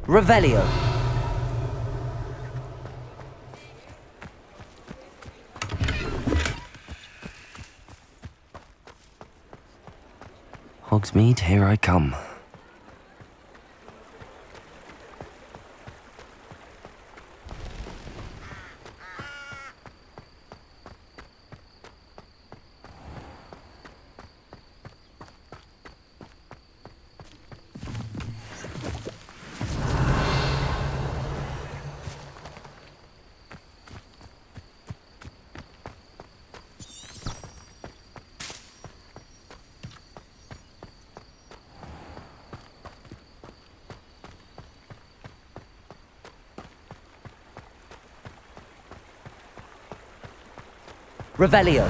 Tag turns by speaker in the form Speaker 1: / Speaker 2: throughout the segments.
Speaker 1: Revelio. Hogsmeade, here I come. Revelio.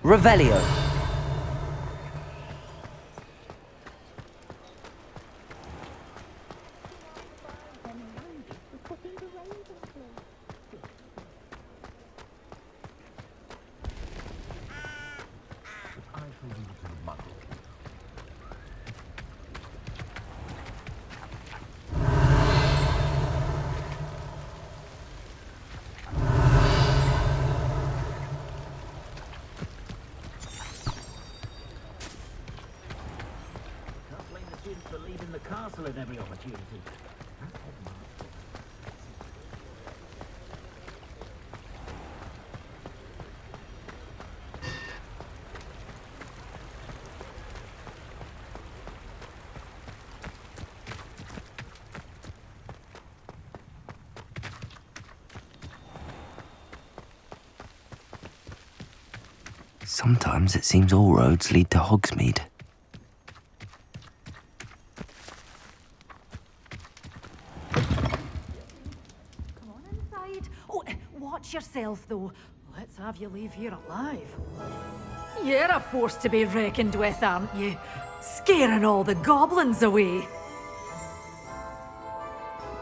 Speaker 1: Revelio.
Speaker 2: At every opportunity.
Speaker 1: Sometimes it seems all roads lead to Hogsmeade.
Speaker 3: Watch yourself, though. Let's have you leave here alive. You're a force to be reckoned with, aren't you? Scaring all the goblins away.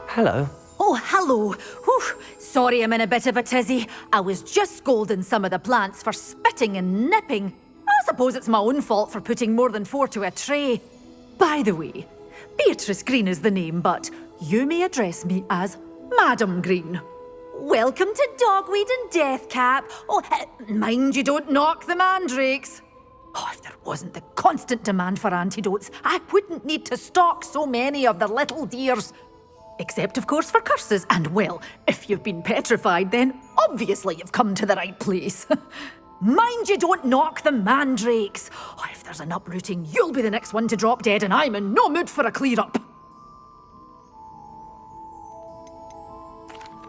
Speaker 1: Hello.
Speaker 3: Oh, hello. Whew. Sorry I'm in a bit of a tizzy. I was just scolding some of the plants for spitting and nipping. I suppose it's my own fault for putting more than 4 to a tray. By the way, Beatrice Green is the name, but you may address me as Madam Green. Welcome to Dogweed and Deathcap. Oh, mind you don't knock the mandrakes. Oh, if there wasn't the constant demand for antidotes, I wouldn't need to stock so many of the little dears. Except, of course, for curses. And, well, if you've been petrified, then obviously you've come to the right place. Mind you don't knock the mandrakes. Oh, if there's an uprooting, you'll be the next one to drop dead, and I'm in no mood for a clear-up.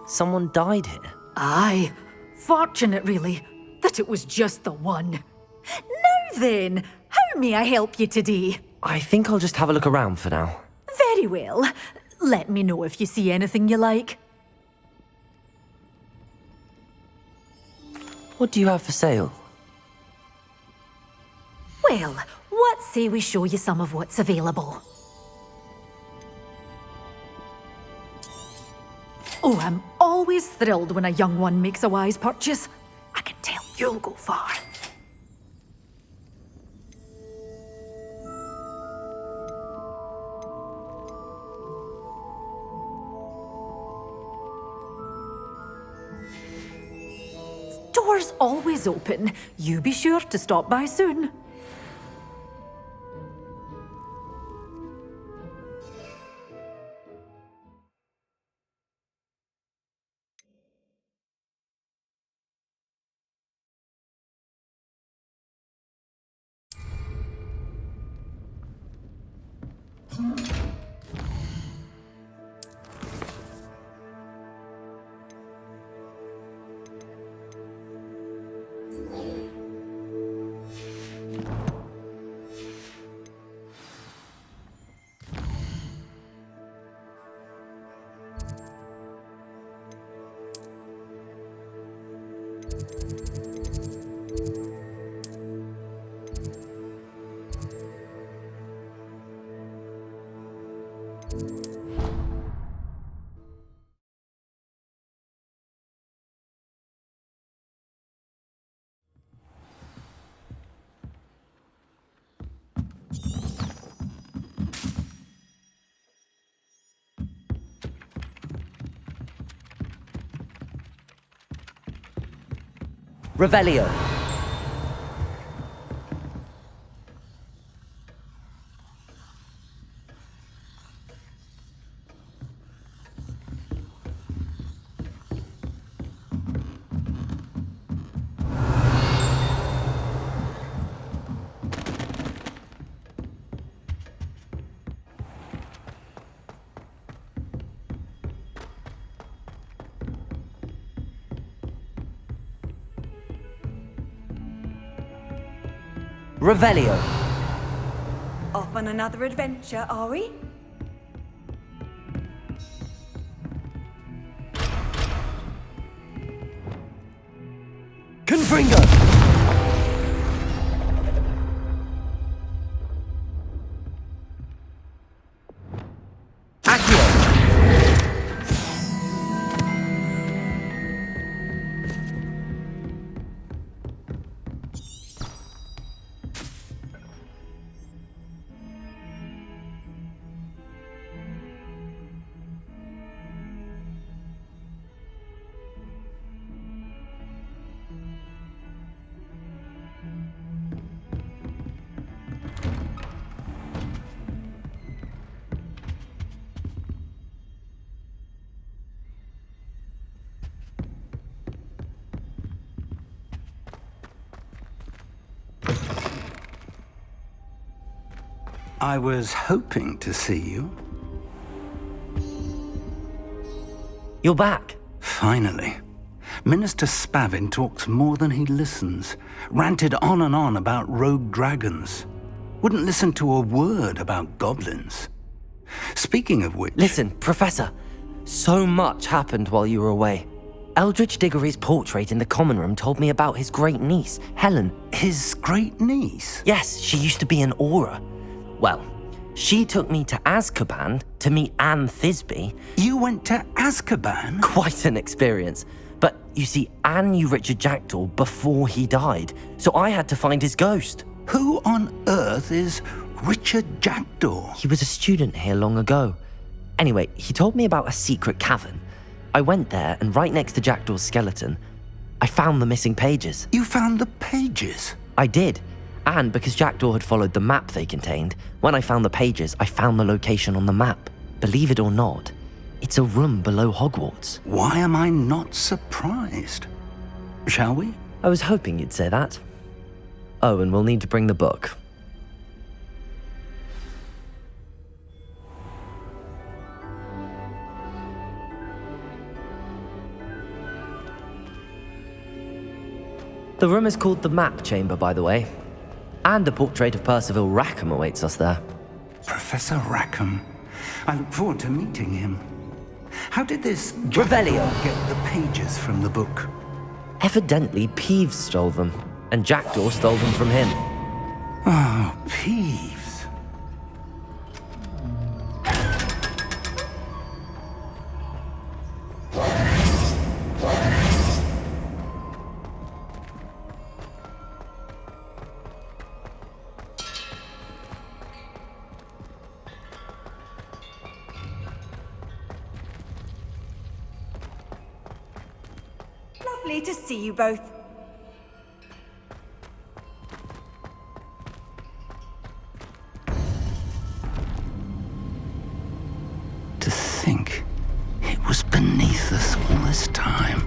Speaker 1: Someone died here.
Speaker 3: Aye. Fortunate, really, that it was just the one. Now then, how may I help you today?
Speaker 1: I think I'll just have a look around for now.
Speaker 3: Very well. Let me know if you see anything you like.
Speaker 1: What do you have for sale?
Speaker 3: Well, what say we show you some of what's available? Oh, I'm always thrilled when a young one makes a wise purchase. I can tell you'll go far. Door's always open. You be sure to stop by soon.
Speaker 4: Revelio. Revelio.
Speaker 5: Off on another adventure, are we?
Speaker 4: Confringo. Accio.
Speaker 6: I was hoping to see you.
Speaker 4: You're back.
Speaker 6: Finally. Minister Spavin talks more than he listens. Ranted on and on about rogue dragons. Wouldn't listen to a word about goblins. Speaking of which...
Speaker 4: Listen, Professor. So much happened while you were away. Eldridge Diggory's portrait in the common room told me about his great niece, Helen.
Speaker 6: His great niece?
Speaker 4: Yes, she used to be an Auror. Well, she took me to Azkaban to meet Anne Thisbe.
Speaker 6: You went to Azkaban?
Speaker 4: Quite an experience. But you see, Anne knew Richard Jackdaw before he died, so I had to find his ghost.
Speaker 6: Who on earth is Richard Jackdaw?
Speaker 4: He was a student here long ago. Anyway, he told me about a secret cavern. I went there, and right next to Jackdaw's skeleton, I found the missing pages.
Speaker 6: You found the pages?
Speaker 4: I did. And because Jackdaw had followed the map they contained, when I found the pages, I found the location on the map. Believe it or not, it's a room below Hogwarts.
Speaker 6: Why am I not surprised? Shall we?
Speaker 4: I was hoping you'd say that. Oh, and we'll need to bring the book. The room is called the Map Chamber, by the way. And a portrait of Percival Rackham awaits us there.
Speaker 6: Professor Rackham. I look forward to meeting him. How did this
Speaker 4: Revelio
Speaker 6: get the pages from the book?
Speaker 4: Evidently, Peeves stole them, and Jackdaw stole them from him.
Speaker 6: Oh, Peeves.
Speaker 5: Lovely to see you both.
Speaker 6: To think it was beneath us all this time.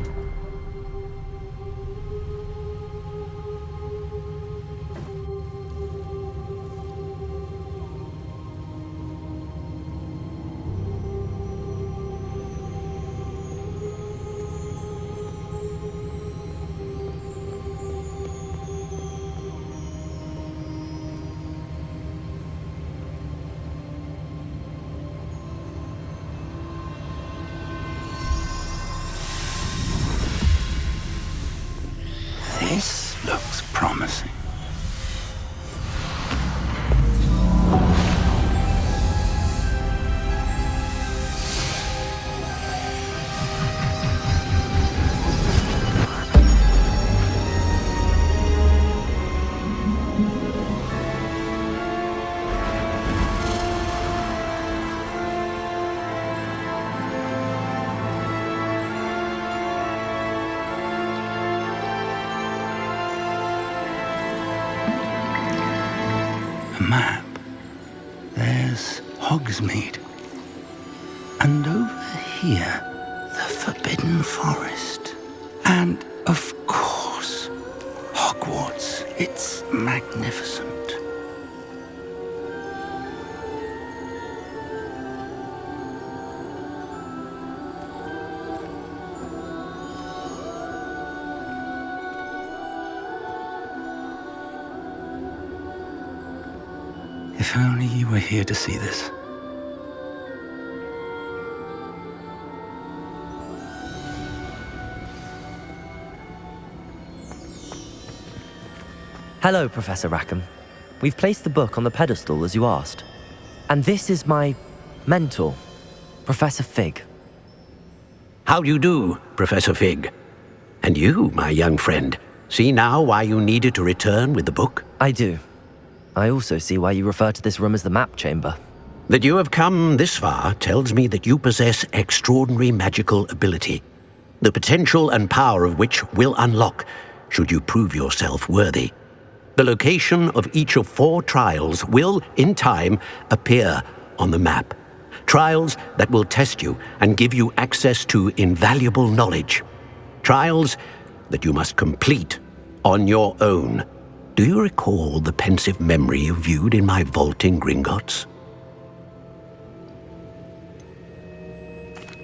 Speaker 6: there's Hogsmeade. And over here, the Forbidden Forest. And, of course, Hogwarts. It's magnificent. If only you were here to see this.
Speaker 4: Hello, Professor Rackham. We've placed the book on the pedestal as you asked. And this is my mentor, Professor Fig.
Speaker 7: How do you do, Professor Fig? And you, my young friend, see now why you needed to return with the book?
Speaker 4: I do. I also see why you refer to this room as the map chamber.
Speaker 7: That you have come this far tells me that you possess extraordinary magical ability, the potential and power of which will unlock should you prove yourself worthy. The location of each of 4 trials will, in time, appear on the map. Trials that will test you and give you access to invaluable knowledge. Trials that you must complete on your own. Do you recall the pensive memory you viewed in my vault in Gringotts?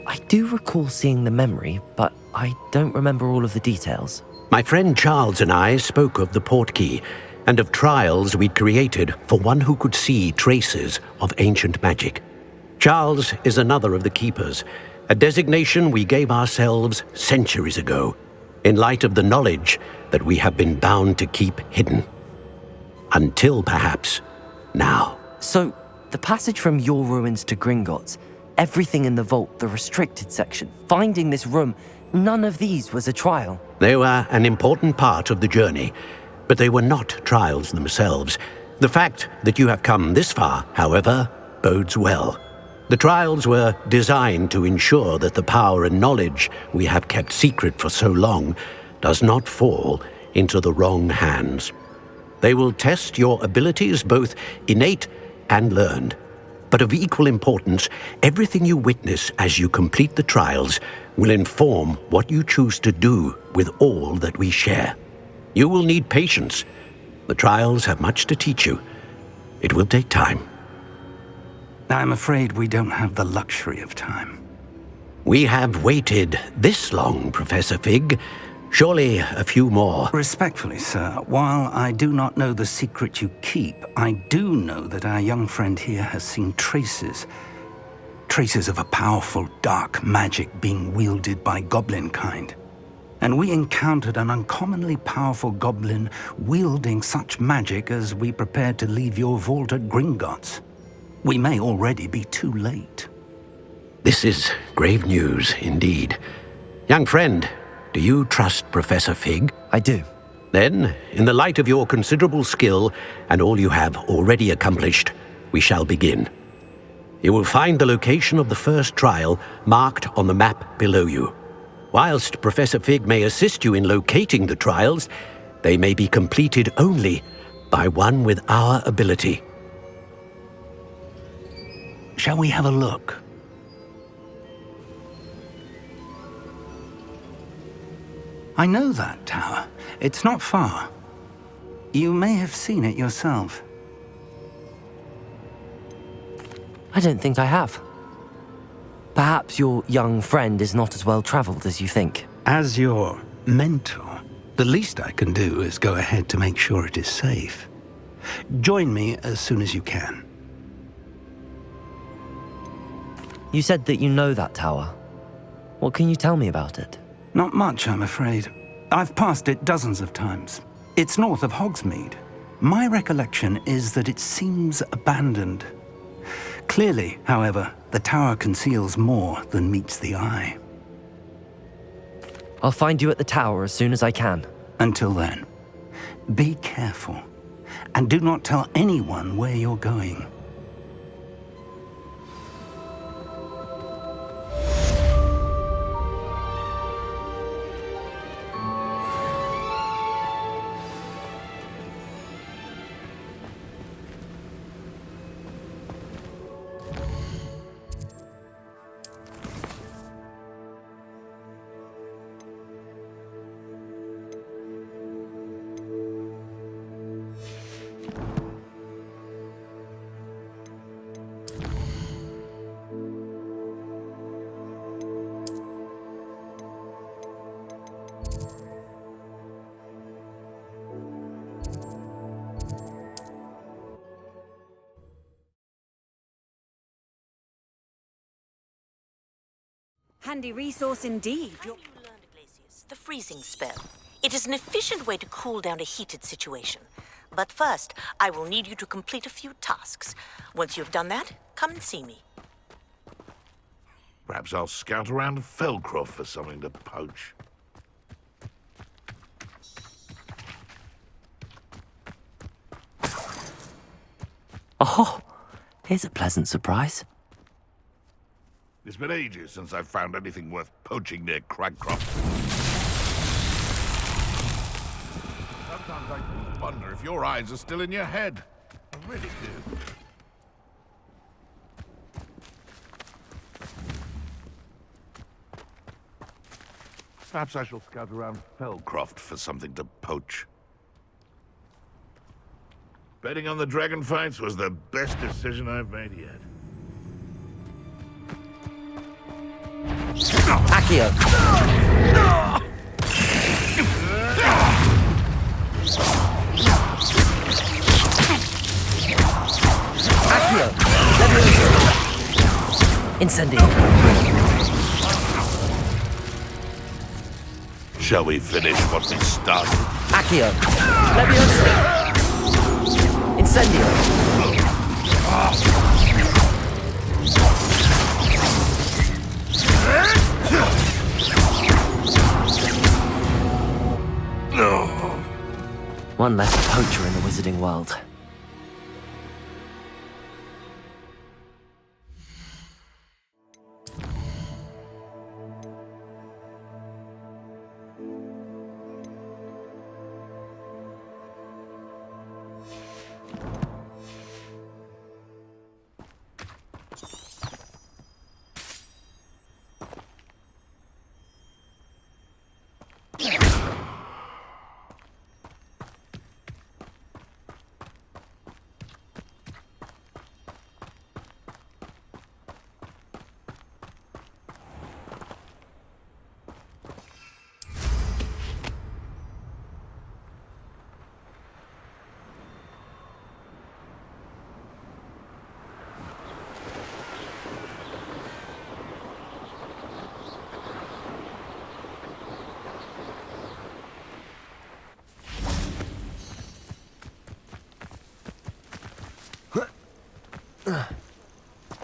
Speaker 4: I do recall seeing the memory, but I don't remember all of the details.
Speaker 7: My friend Charles and I spoke of the portkey and of trials we'd created for one who could see traces of ancient magic. Charles is another of the keepers, a designation we gave ourselves centuries ago, in light of the knowledge that we have been bound to keep hidden. Until perhaps now.
Speaker 4: So, the passage from your ruins to Gringotts, everything in the vault, the restricted section, finding this room, none of these was a trial.
Speaker 7: They were an important part of the journey, but they were not trials themselves. The fact that you have come this far, however, bodes well. The trials were designed to ensure that the power and knowledge we have kept secret for so long does not fall into the wrong hands. They will test your abilities, both innate and learned. But of equal importance, everything you witness as you complete the trials will inform what you choose to do with all that we share. You will need patience. The trials have much to teach you. It will take time.
Speaker 6: I'm afraid we don't have the luxury of time.
Speaker 7: We have waited this long, Professor Fig. Surely a few more.
Speaker 6: Respectfully, sir, while I do not know the secret you keep, I do know that our young friend here has seen traces of a powerful dark magic being wielded by goblin kind. And we encountered an uncommonly powerful goblin wielding such magic as we prepared to leave your vault at Gringotts. We may already be too late.
Speaker 7: This is grave news indeed. Young friend, do you trust Professor Fig?
Speaker 4: I do.
Speaker 7: Then, in the light of your considerable skill and all you have already accomplished, we shall begin. You will find the location of the first trial marked on the map below you. Whilst Professor Fig may assist you in locating the trials, they may be completed only by one with our ability.
Speaker 6: Shall we have a look? I know that tower. It's not far. You may have seen it yourself.
Speaker 4: I don't think I have. Perhaps your young friend is not as well traveled as you think.
Speaker 6: As your mentor, the least I can do is go ahead to make sure it is safe. Join me as soon as you can.
Speaker 4: You said that you know that tower. What can you tell me about it?
Speaker 6: Not much, I'm afraid. I've passed it dozens of times. It's north of Hogsmeade. My recollection is that it seems abandoned. Clearly, however, the tower conceals more than meets the eye.
Speaker 4: I'll find you at the tower as soon as I can.
Speaker 6: Until then, be careful, and do not tell anyone where you're going.
Speaker 5: Handy resource indeed.
Speaker 8: Have you learned, Iglesias, the freezing spell? It is an efficient way to cool down a heated situation. But first, I will need you to complete a few tasks. Once you've done that, come and see me.
Speaker 9: Perhaps I'll scout around Felcroft for something to poach.
Speaker 1: Oh, here's a pleasant surprise.
Speaker 9: It's been ages since I've found anything worth poaching near Cragcroft. Sometimes I wonder if your eyes are still in your head. I really do. Perhaps I shall scout around Felcroft for something to poach. Betting on the dragon fights was the best decision I've made yet.
Speaker 4: Accio! Accio! Incendio!
Speaker 9: Shall we finish what we started?
Speaker 4: Accio! Leviosa! Incendio! One less poacher in the wizarding world.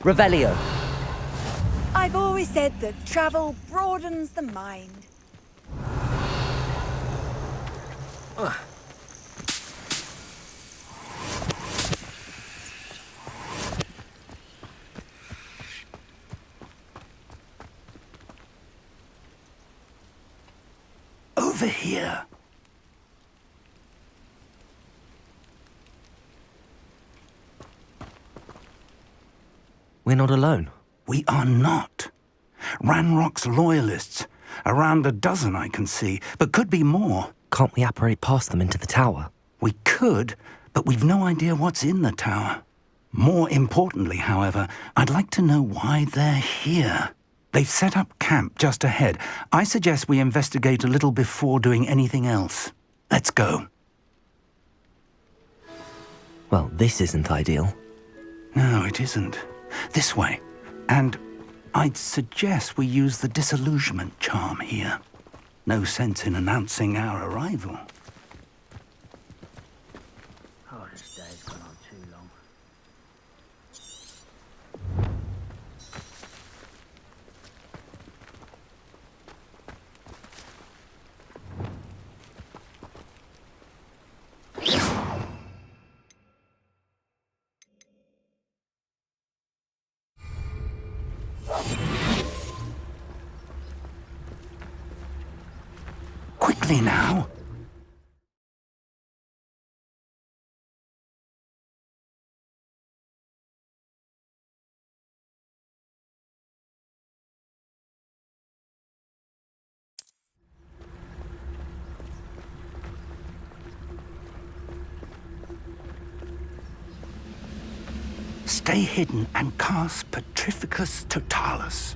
Speaker 4: Revelio.
Speaker 5: I've always said that travel broadens the mind.
Speaker 6: Over here.
Speaker 1: We're not alone.
Speaker 6: We are not. Ranrock's loyalists. Around a dozen I can see, but could be more.
Speaker 1: Can't we apparate past them into the tower?
Speaker 6: We could, but we've no idea what's in the tower. More importantly, however, I'd like to know why they're here. They've set up camp just ahead. I suggest we investigate a little before doing anything else. Let's go.
Speaker 1: Well, this isn't ideal.
Speaker 6: No, it isn't. This way. And I'd suggest we use the disillusionment charm here. No sense in announcing our arrival.
Speaker 2: Oh, this day's gone on too long.
Speaker 6: Quickly now. Stay hidden and cast Petrificus Totalis.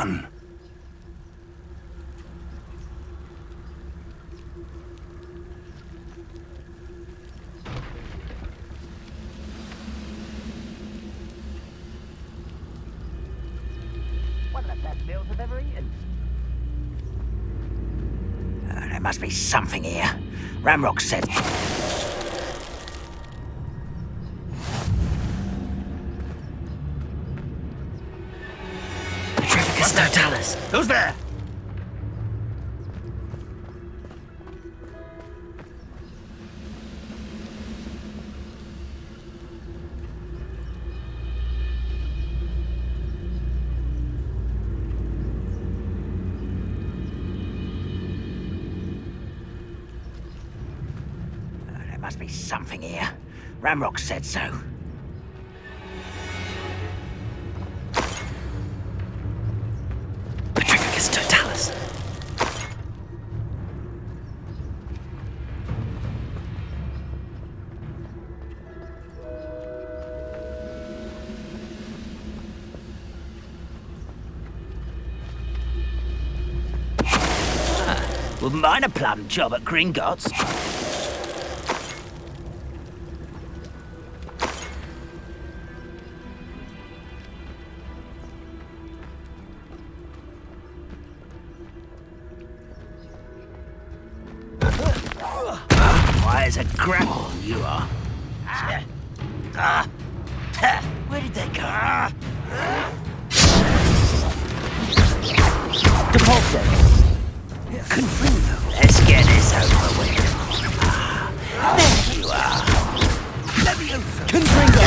Speaker 6: Run!
Speaker 2: One of the best meals I've ever eaten.
Speaker 10: There must be something here. Ramrock said... Petrificus totalis.
Speaker 6: Who's there?
Speaker 10: There must be something here. Ramrock said so. Petrificus totalis. Wouldn't mind a plum job at Gringotts. Why is a grapple you are? Where did they go? Depulso. Confringo. Let's get this over with. There you are. Confringo.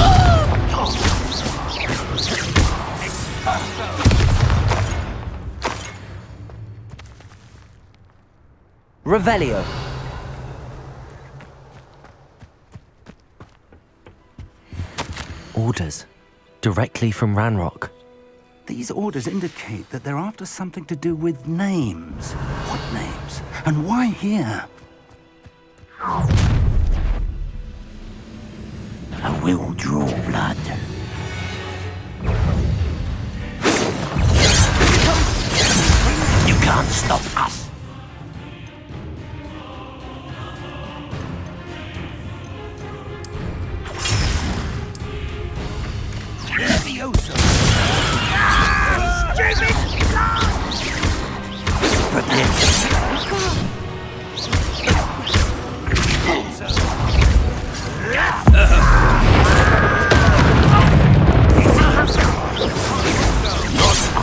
Speaker 4: Revelio. Orders. Directly from Ranrock.
Speaker 6: These orders indicate that they're after something to do with names. What names? And why here?
Speaker 10: I will draw blood. You can't stop us.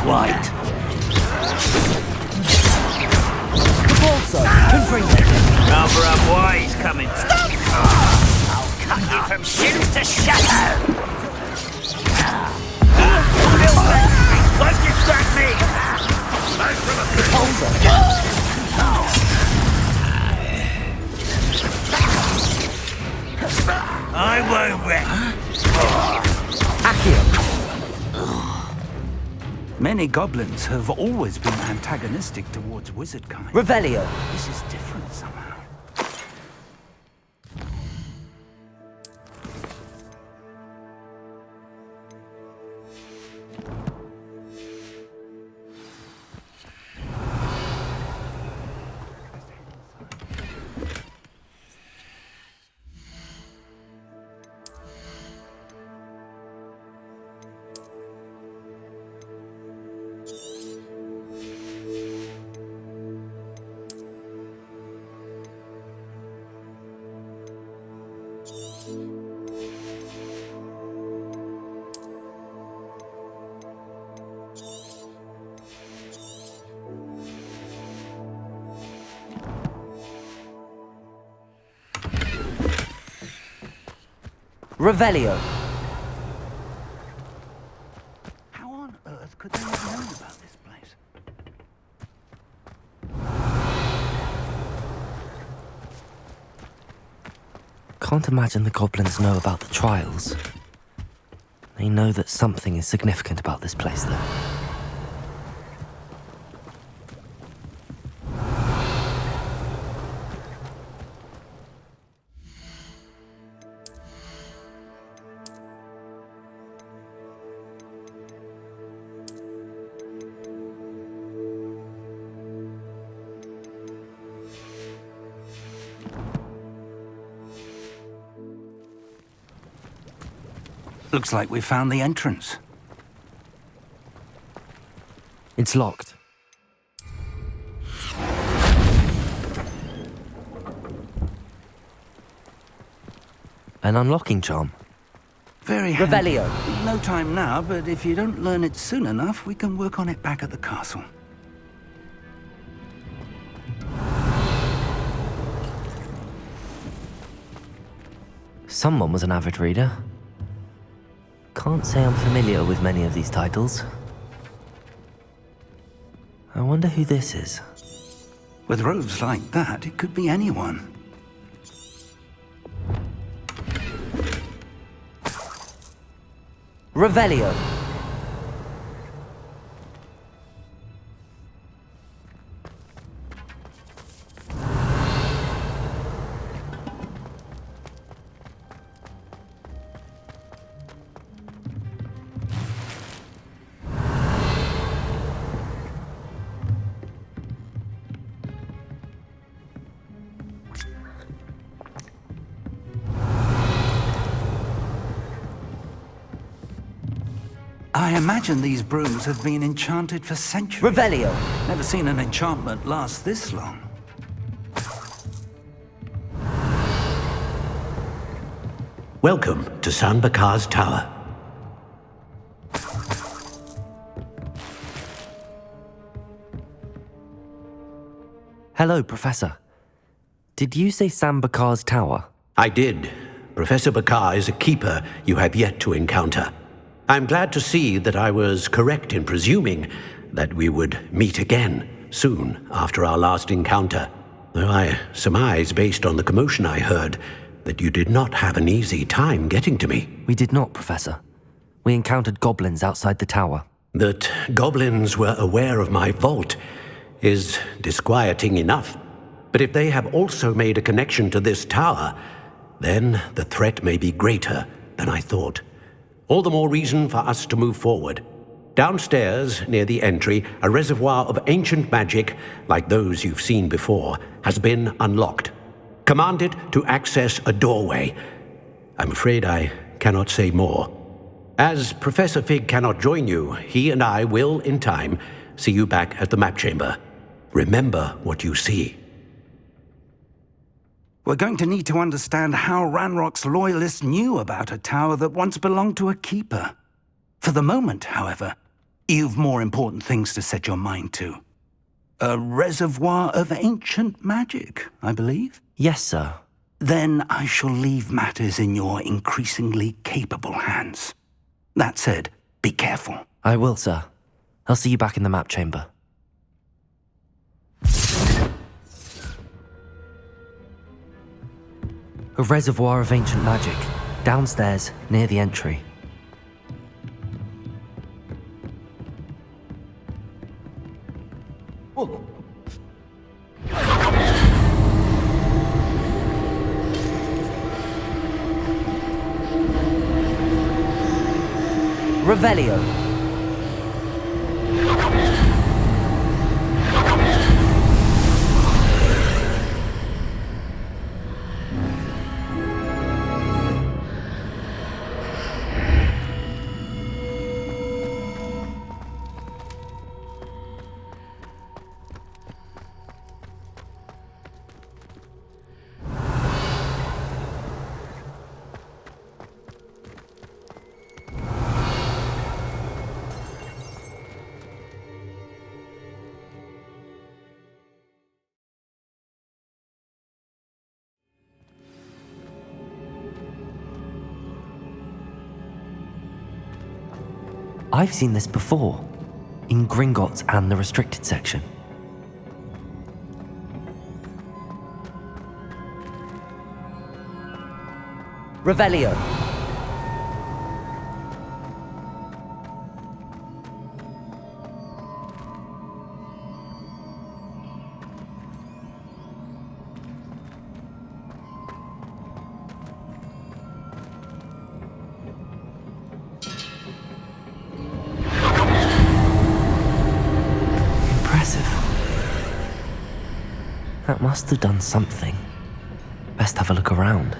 Speaker 10: Quite. Rather up why he's coming. Stop! I'll cut you from shins to shadow. Won't distract me. I won't wreck.
Speaker 6: Many goblins have always been antagonistic towards wizard kind.
Speaker 4: Revelio.
Speaker 6: This is different somehow.
Speaker 4: Revelio.
Speaker 6: How on earth could they have known about this place?
Speaker 4: Can't imagine the goblins know about the trials. They know that something is significant about this place, though.
Speaker 6: Looks like we found the entrance.
Speaker 4: It's locked. An unlocking charm.
Speaker 6: Very
Speaker 4: Revelio.
Speaker 6: handy. No time now, but if you don't learn it soon enough, we can work on it back at the castle.
Speaker 4: Someone was an avid reader. Can't say I'm familiar with many of these titles. I wonder who this is.
Speaker 6: With robes like that, it could be anyone.
Speaker 4: Revelio.
Speaker 6: I imagine these brooms have been enchanted for centuries.
Speaker 4: Revelio.
Speaker 6: Never seen an enchantment last this long.
Speaker 7: Welcome to San Bakar's Tower.
Speaker 4: Hello, Professor. Did you say San Bakar's Tower?
Speaker 7: I did. Professor Bakar is a keeper you have yet to encounter. I'm glad to see that I was correct in presuming that we would meet again soon after our last encounter, though I surmise, based on the commotion I heard, that you did not have an easy time getting to me.
Speaker 4: We did not, Professor. We encountered goblins outside the tower.
Speaker 7: That goblins were aware of my vault is disquieting enough. But if they have also made a connection to this tower, then the threat may be greater than I thought. All the more reason for us to move forward. Downstairs, near the entry, a reservoir of ancient magic, like those you've seen before, has been unlocked. Command it to access a doorway. I'm afraid I cannot say more. As Professor Fig cannot join you, he and I will, in time, see you back at the map chamber. Remember what you see.
Speaker 6: We're going to need to understand how Ranrock's loyalists knew about a tower that once belonged to a keeper. For the moment, however, you've more important things to set your mind to. A reservoir of ancient magic, I believe?
Speaker 4: Yes, sir.
Speaker 6: Then I shall leave matters in your increasingly capable hands. That said, be careful.
Speaker 4: I will, sir. I'll see you back in the map chamber. A reservoir of ancient magic, downstairs, near the entry. Revelio. I've seen this before, in Gringotts and the restricted section. Revelio. That must have done something. Best have a look around.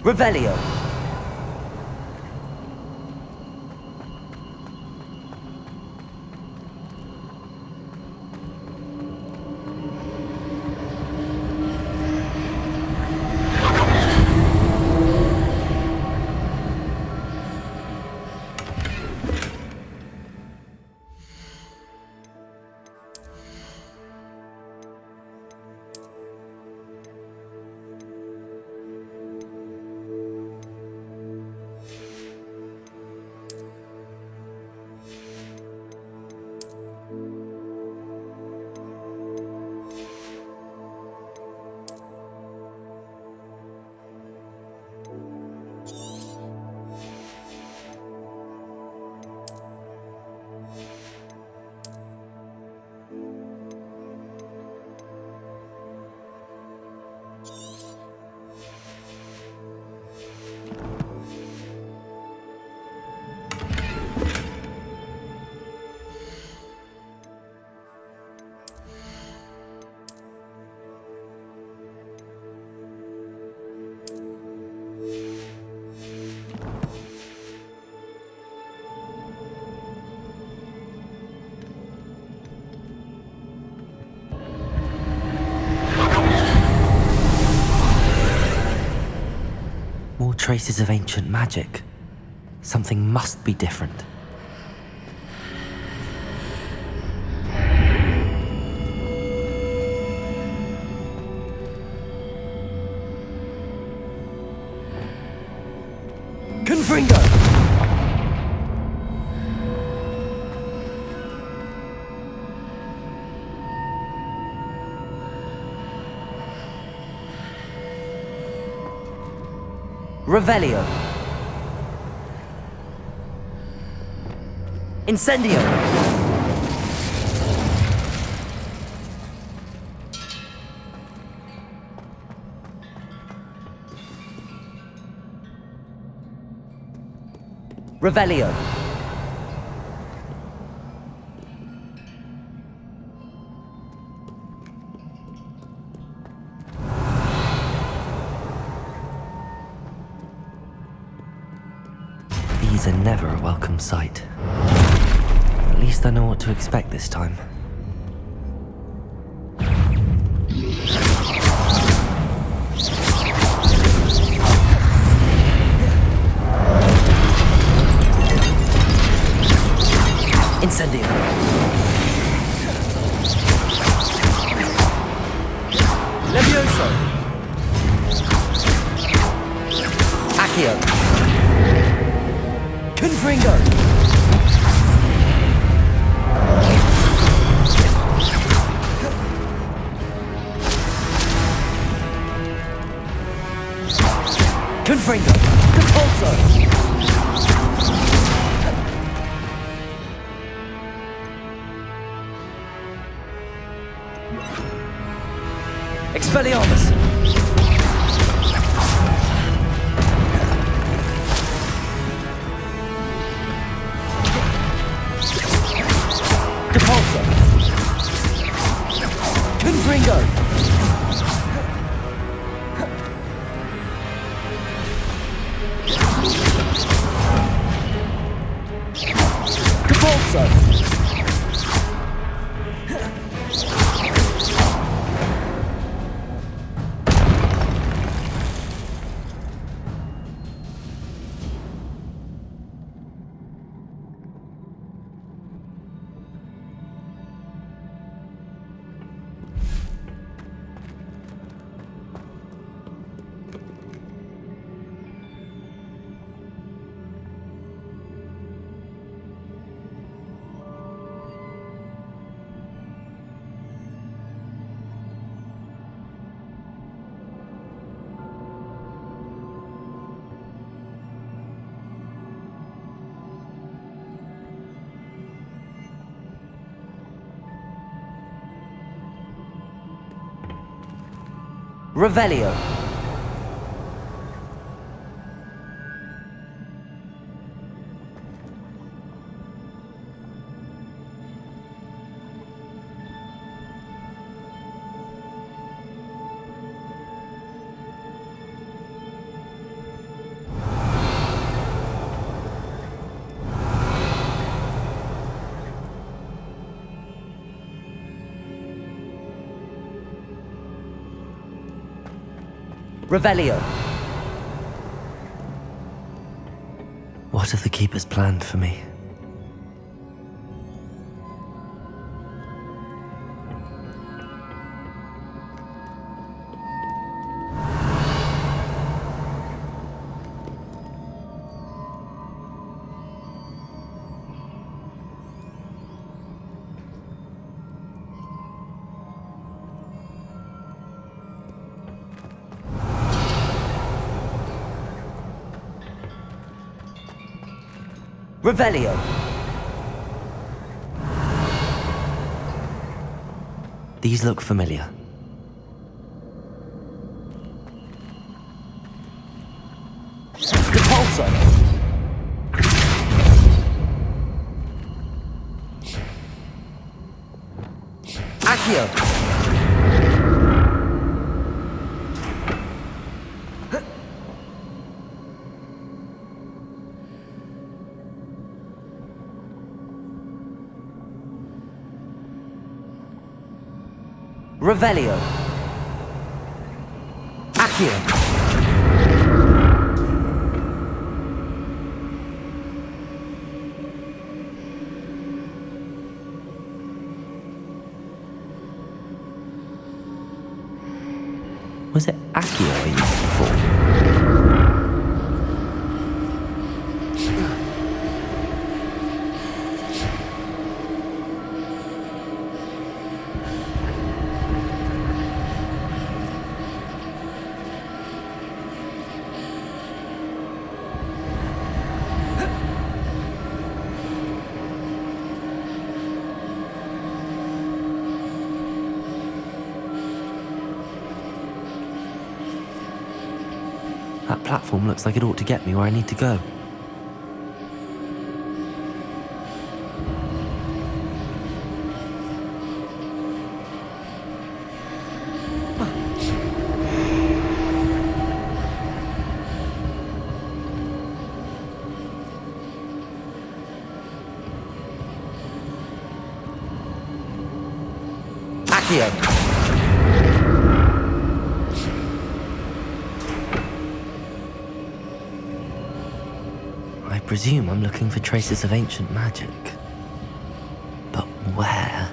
Speaker 4: Revelio. More traces of ancient magic. Something must be different. Confringo! Revelio. Incendio. Revelio. These are never a welcome sight. At least I know what to expect this time. Incendio. Levioso. Accio. Confringo. Confringo. Compulso. Expelliarmus! Depulso! Confringo! Depulso! Revelio. Revelio. What have the Keepers planned for me? Revelio. These look familiar. Repulsor. Accio. Revelio. Accio. Was it Accio I used before? That platform looks like it ought to get me where I need to go. Accio. I presume I'm looking for traces of ancient magic. But where?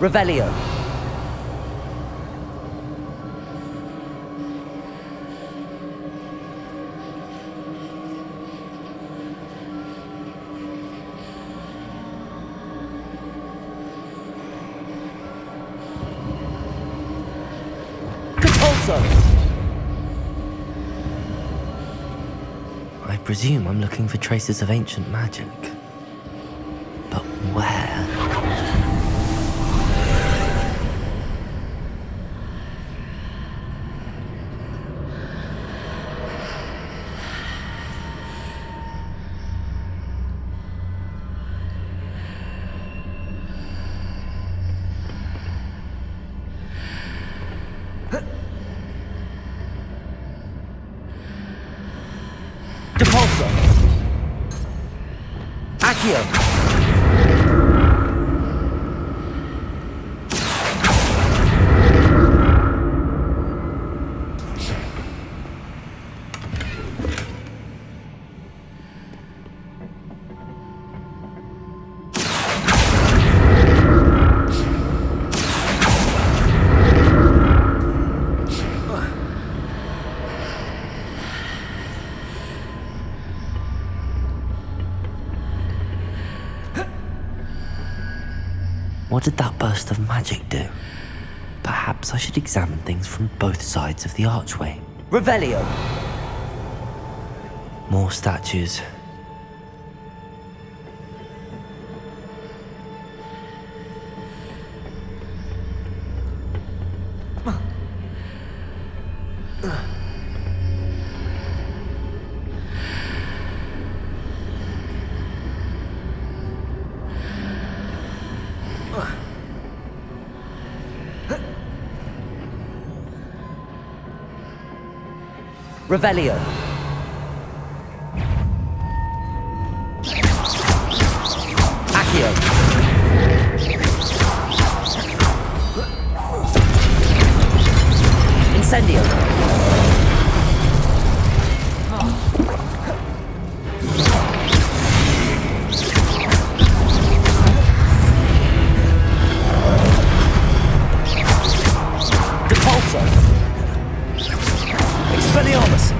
Speaker 4: Revelio. I presume I'm looking for traces of ancient magic. But where? Depulso. Accio. What did that burst of magic do? Perhaps I should examine things from both sides of the archway. Revelio! More statues. Revelio. Accio. Incendium! Depulso! Expelliarmus!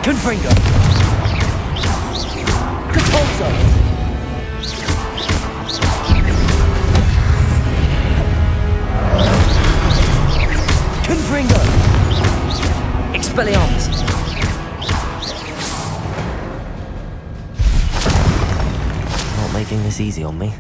Speaker 4: Confringo! Depulso! Confringo! Expelliarmus! Not making this easy on me.